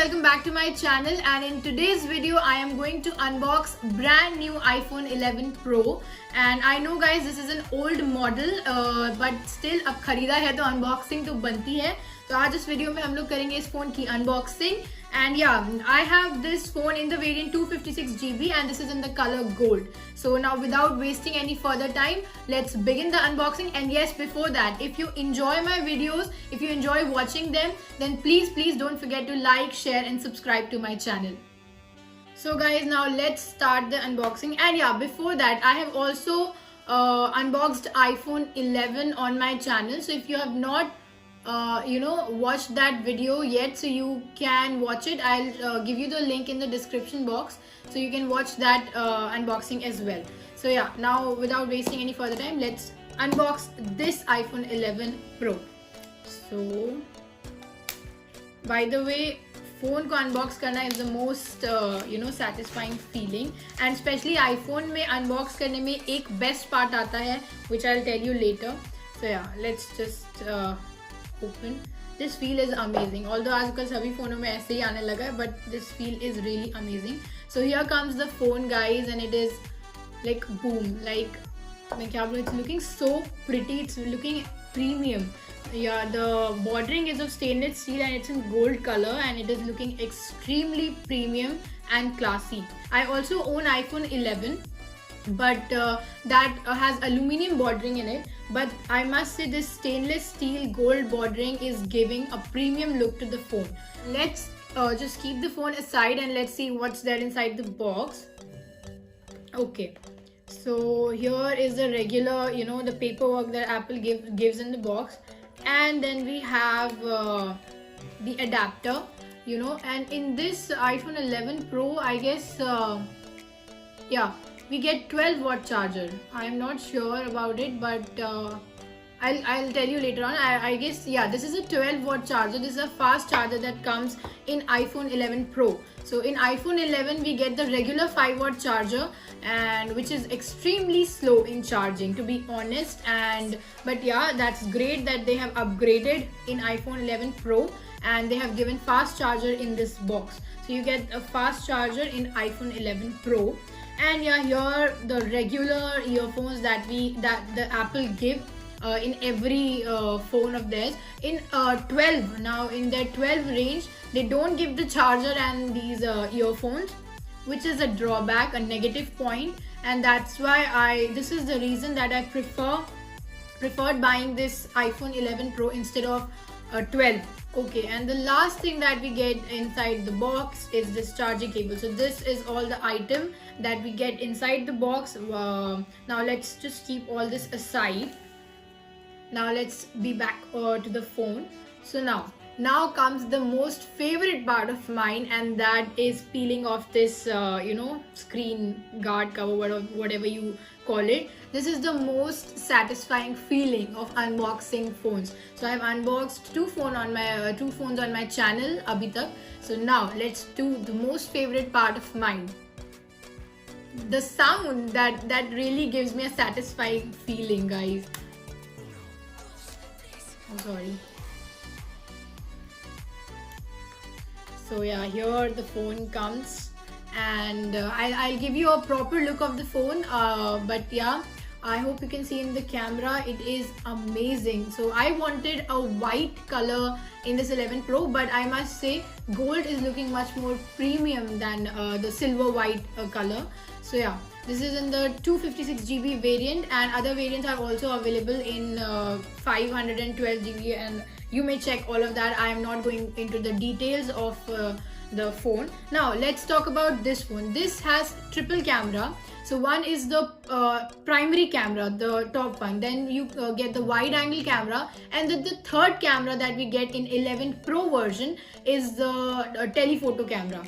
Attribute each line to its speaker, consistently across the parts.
Speaker 1: welcome back to my channel, and in today's video I am going to unbox brand new iPhone 11 Pro. And I know guys this is an old model but still अब खरीदा है तो unboxing तो बनती है. तो आज इस वीडियो में हम लोग करेंगे इस फोन की unboxing. And yeah, I have this phone in the variant 256GB and this is in the color gold. So now without wasting any further time, let's begin the unboxing. And yes, before that, if you enjoy my videos, if you enjoy watching them, then please don't forget to like, share and subscribe to my channel. So guys, now let's start the unboxing. And yeah, before that, I have also unboxed iPhone 11 on my channel. So if you have not watched that video yet, so you can watch it. I'll give you the link in the description box so you can watch that unboxing as well. So yeah, now without wasting any further time, let's unbox this iPhone 11 Pro. So by the way, phone को unbox करना is the most satisfying feeling, and especially iPhone में unbox करने में एक best part आता है which I'll tell you later. So yeah, let's just open. This feel is amazing, although आजकल सभी फोनों में ऐसे ही आने लगा है, but this feel is really amazing. So here comes the phone guys, and it is like boom, like मैं क्या बोलूँ, it's looking so pretty, it's looking premium. Yeah, the bordering is of stainless steel and it's in gold color and it is looking extremely premium and classy. I also own iPhone 11 but that has aluminium bordering in it, but I must say this stainless steel gold bordering is giving a premium look to the phone. Let's just keep the phone aside and let's see what's there inside the box. Okay, so here is the regular, the paperwork that Apple gives in the box, and then we have the adapter, and in this iPhone 11 Pro, I guess we get 12-watt charger. I am not sure about it, but I'll tell you later on. I guess this is a 12-watt charger. This is a fast charger that comes in iPhone 11 Pro. So in iPhone 11 we get the regular 5-watt charger, and which is extremely slow in charging, to be honest. But yeah, that's great that they have upgraded in iPhone 11 Pro and they have given fast charger in this box. So you get a fast charger in iPhone 11 Pro. And yeah, here the regular earphones that the Apple give in every phone of theirs. In 12, now in their 12 range, they don't give the charger and these earphones, which is a drawback, a negative point, and that's why this is the reason that I preferred buying this iPhone 11 Pro instead of 12. Okay, and the last thing that we get inside the box is this charging cable. So this is all the item that we get inside the box. Now let's just keep all this aside. Now let's be back to the phone. So now comes the most favorite part of mine, and that is peeling off this screen guard cover, whatever you call it. This is the most satisfying feeling of unboxing phones. So I have unboxed two phones on my channel abhi tak. So now let's do the most favorite part of mine. The sound that really gives me a satisfying feeling, guys. I'm sorry. So yeah, here the phone comes, and I'll give you a proper look of the phone, but yeah, I hope you can see in the camera, it is amazing. So I wanted a white color in this 11 Pro, but I must say gold is looking much more premium than the silver white color. So yeah, this is in the 256GB variant, and other variants are also available in 512GB, and you may check all of that. I am not going into the details of the phone. Now let's talk about this phone. This has triple camera. So one is the primary camera, the top one, then you get the wide angle camera, and the third camera that we get in 11 Pro version is the telephoto camera.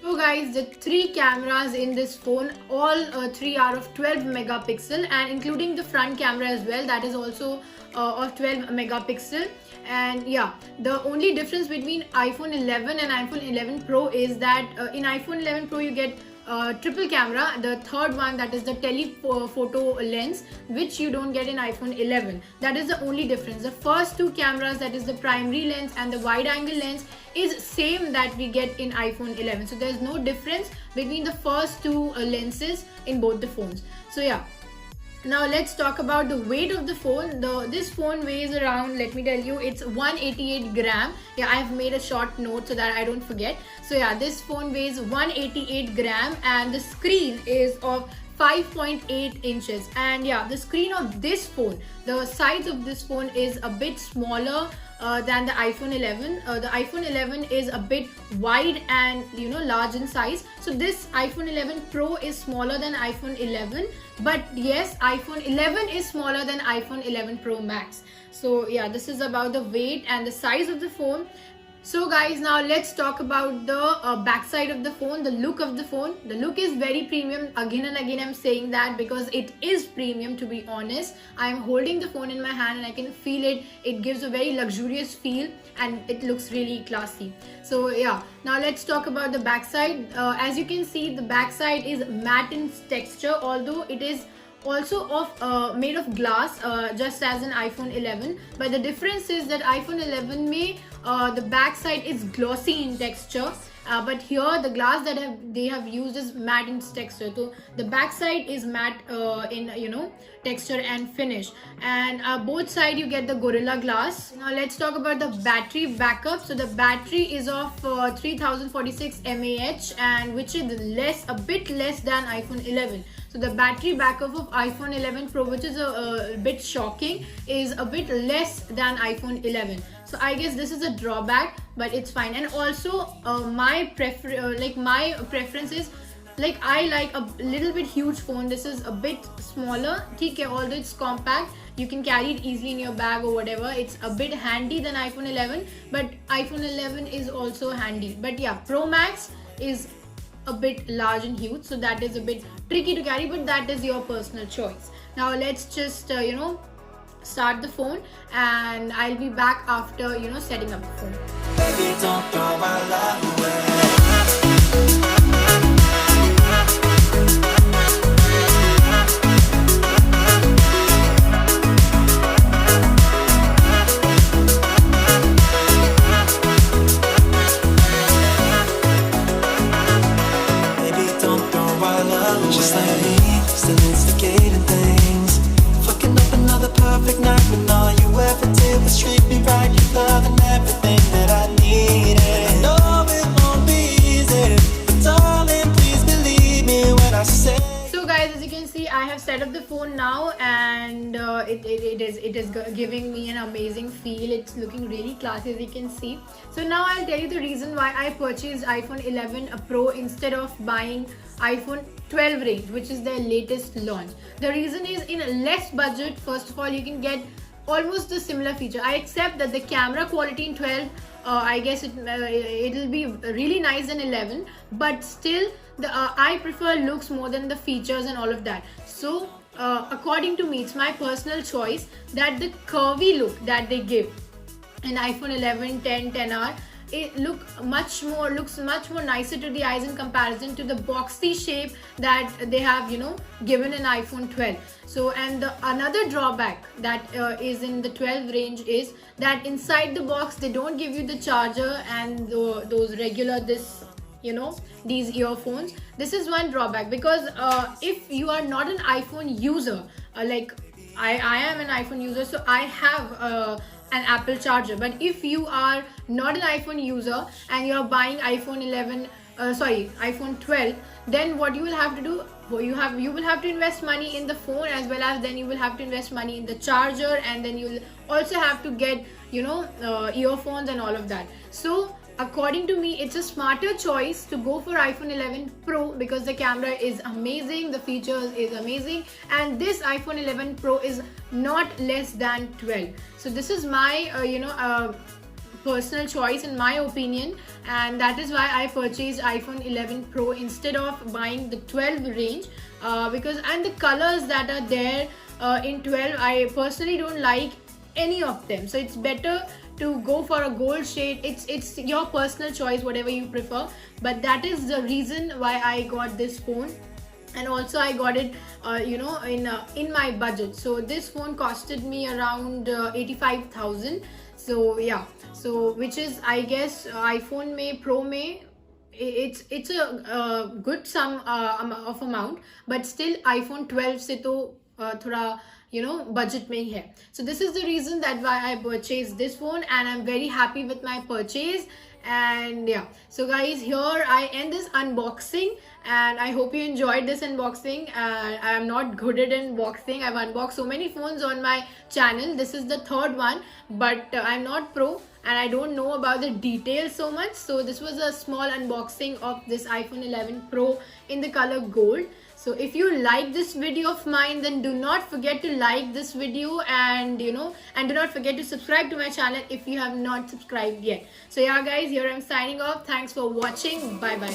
Speaker 1: So guys, the three cameras in this phone, all three are of 12 megapixel, and including the front camera as well, that is also of 12 megapixel. And yeah, the only difference between iPhone 11 and iPhone 11 Pro is that in iPhone 11 Pro you get triple camera, the third one, that is the telephoto lens, which you don't get in iPhone 11. That is the only difference. The first two cameras, that is the primary lens and the wide angle lens, is same that we get in iPhone 11. So there's no difference between the first two lenses in both the phones. So yeah. Now let's talk about the weight of the phone. This phone weighs around, let me tell you, it's 188 gram. Yeah, I've made a short note so that I don't forget. So yeah, this phone weighs 188 gram and the screen is of 5.8 inches. And yeah, the screen of this phone, the size of this phone is a bit smaller than the iPhone 11. The iPhone 11 is a bit wide and large in size. So this iPhone 11 Pro is smaller than iPhone 11. But yes, iPhone 11 is smaller than iPhone 11 Pro Max. So yeah, this is about the weight and the size of the phone. So guys, now let's talk about the backside of the phone, the look of the phone. The look is very premium. Again and again I'm saying that because it is premium, to be honest. I'm holding the phone in my hand and I can feel it. It gives a very luxurious feel and it looks really classy. So yeah, now let's talk about the backside. As you can see, the backside is matte in texture, although it is also made of glass, just as an iPhone 11. But the difference is that iPhone 11 the backside is glossy in texture, but here the glass that they have used is matte in texture. So the backside is matte in texture and finish, and both side you get the Gorilla Glass. Now let's talk about the battery backup. So the battery is of 3046 mAh, and which is a bit less than iPhone 11. So the battery backup of iPhone 11 Pro, which is a bit shocking, is a bit less than iPhone 11. So I guess this is a drawback, but it's fine. And also my preference is, like, I like a little bit huge phone. This is a bit smaller, okay, although it's compact, you can carry it easily in your bag or whatever. It's a bit handy than iPhone 11, but iPhone 11 is also handy. But yeah, Pro Max is a bit large and huge, so that is a bit tricky to carry, but that is your personal choice. Now let's just start the phone, and I'll be back after setting up the phone. Baby, don't throw my love away. Just like me, still instigating things. Fucking up another perfect night when all you ever did was treat me right. You love and everything that I needed. I know it won't be easy, but darling, please believe me when I say. So guys, as you can see, I have set up the phone now, and it is giving me an amazing feel. It's looking really classy, as you can see. So now I'll tell you the reason why I purchased iPhone 11 Pro instead of buying iPhone 12 range, which is their latest launch. The reason is, in a less budget, first of all, you can get almost the similar feature. I accept that the camera quality in 12, I guess it'll be really nice in 11, but still I prefer looks more than the features and all of that. So according to me, it's my personal choice that the curvy look that they give in iPhone 11, 10, 10R, it looks much more nicer to the eyes in comparison to the boxy shape that they have given in iPhone 12. So, and another drawback that is in the 12 range is that inside the box they don't give you the charger and those regular these earphones. This is one drawback, because if you are not an iPhone user, like I am an iPhone user, so I have an Apple charger. But if you are not an iPhone user and you're buying iPhone 12, then what you will have to do, you will have to invest money in the phone, as well as then you will have to invest money in the charger, and then you'll also have to get earphones and all of that. So according to me, it's a smarter choice to go for iPhone 11 Pro, because the camera is amazing, the features is amazing, and this iPhone 11 Pro is not less than 12. So this is my personal choice, in my opinion, and that is why I purchased iPhone 11 Pro instead of buying the 12 range, and the colors that are there in 12, I personally don't like any of them. So it's better to go for a gold shade. It's your personal choice, whatever you prefer, but that is the reason why I got this phone. And also I got it in my budget. So this phone costed me around 85,000. So yeah, so which is, I guess, iPhone May Pro May, it's a good sum of amount, but still iPhone 12 से तो थोड़ा budget में ही है. So this is the reason that why I purchased this phone, and I'm very happy with my purchase. And yeah, so guys, here I end this unboxing, and I hope you enjoyed this unboxing. I am not good at unboxing. I've unboxed so many phones on my channel. This is the third one, but I'm not pro and I don't know about the details so much. So this was a small unboxing of this iPhone 11 Pro in the color gold. So if you like this video of mine, then do not forget to like this video, and do not forget to subscribe to my channel if you have not subscribed yet. So yeah guys, here I'm signing off. Thanks for watching. Bye bye.